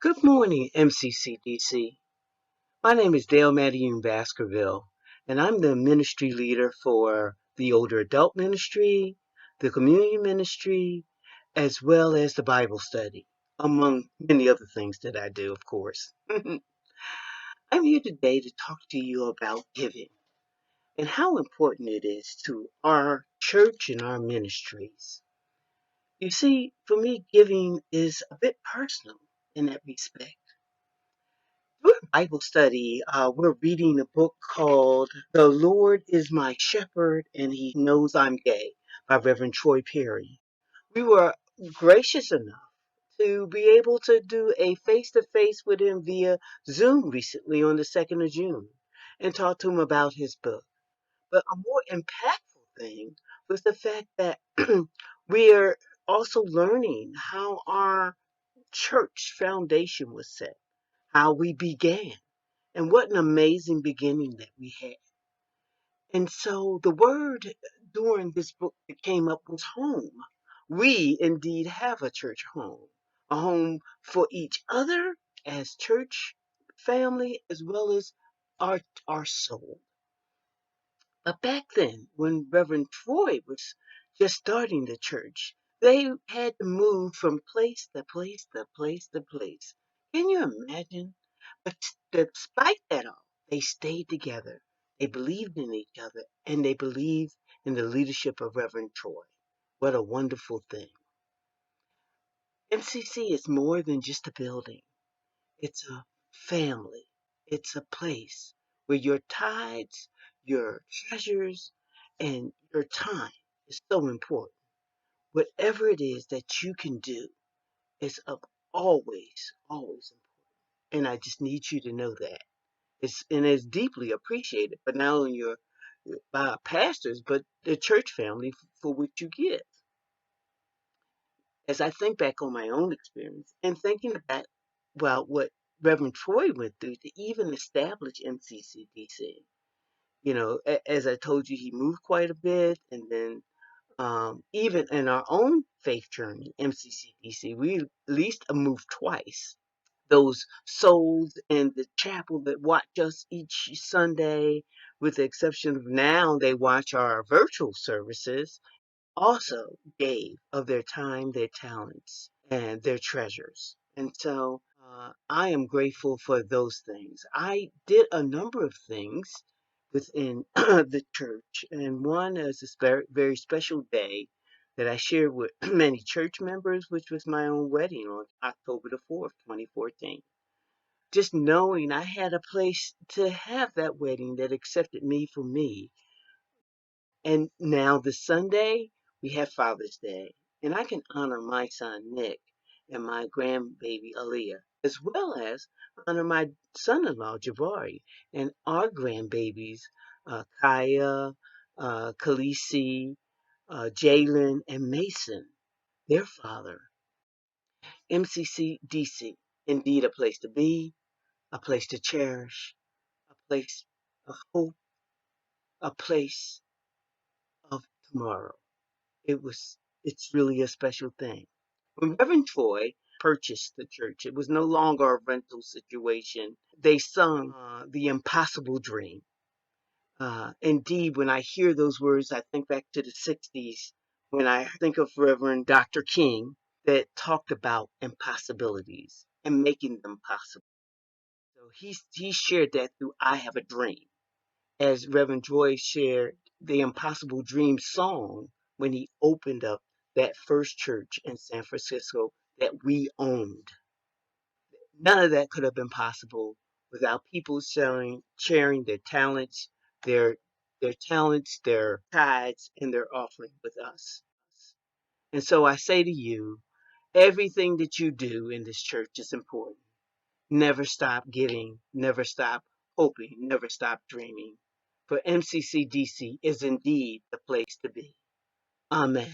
Good morning, MCCDC. My name is Dale MADYUN Baskerville, and I'm the ministry leader for the older adult ministry, the community ministry, as well as the Bible study, among many other things that I do, of course. I'm here today to talk to you about giving and how important it is to our church and our ministries. You see, for me, giving is a bit personal in that respect. We're in Bible study. We're reading a book called The Lord is My Shepherd and He Knows I'm Gay by Reverend Troy Perry. We were gracious enough to be able to do a face-to-face with him via Zoom recently on the 2nd of June and talk to him about his book. But a more impactful thing was the fact that we are also learning how our church foundation was set, how we began. And what an amazing beginning that we had. And so the word during this book that came up was home. We indeed have a church home, a home for each other as church family, as well as our soul. But back then, when Reverend Troy was just starting the church, they had to move from place to place to place to place. Can you imagine? But despite that all, they stayed together. They believed in each other, and they believed in the leadership of Reverend Troy. What a wonderful thing. MCC is more than just a building. It's a family. It's a place where your tithes, your treasures, and your time is so important. Whatever it is that you can do is of always important. And I just need you to know that. It's deeply appreciated, but not only by our pastors, but the church family for which you give. As I think back on my own experience and thinking about, well, what Reverend Troy went through to even establish MCCDC. As I told you, he moved quite a bit, and then even in our own faith journey, MCCDC, we at least moved twice. Those souls in the chapel that watch us each Sunday, with the exception of now they watch our virtual services, also gave of their time, their talents, and their treasures. And so I am grateful for those things. I did a number of things within the church, and one is this very special day that I shared with many church members, which was my own wedding on October the 4th, 2014. Just knowing I had a place to have that wedding that accepted me for me. And now this Sunday, we have Father's Day. And I can honor my son, Nick, and my grandbaby, Aaliyah, as well as honor my son-in-law, Jabari, and our grandbabies, Kaya, Khaleesi, Jalen, and Mason, their father. MCCDC, indeed a place to be, a place to cherish, a place of hope, a place of tomorrow. It's really a special thing. When Reverend Troy purchased the church, it was no longer a rental situation. They sung The Impossible Dream. Indeed, when I hear those words, I think back to the 60s when I think of Reverend Dr. King that talked about impossibilities and making them possible. So he shared that through I Have a Dream, as Reverend Joy shared the Impossible Dream song when he opened up that first church in San Francisco that we owned. None of that could have been possible without people sharing their their talents, their tithes, and their offering with us. And so I say to you, everything that you do in this church is important. Never stop giving, never stop hoping, never stop dreaming. For MCCDC is indeed the place to be. Amen.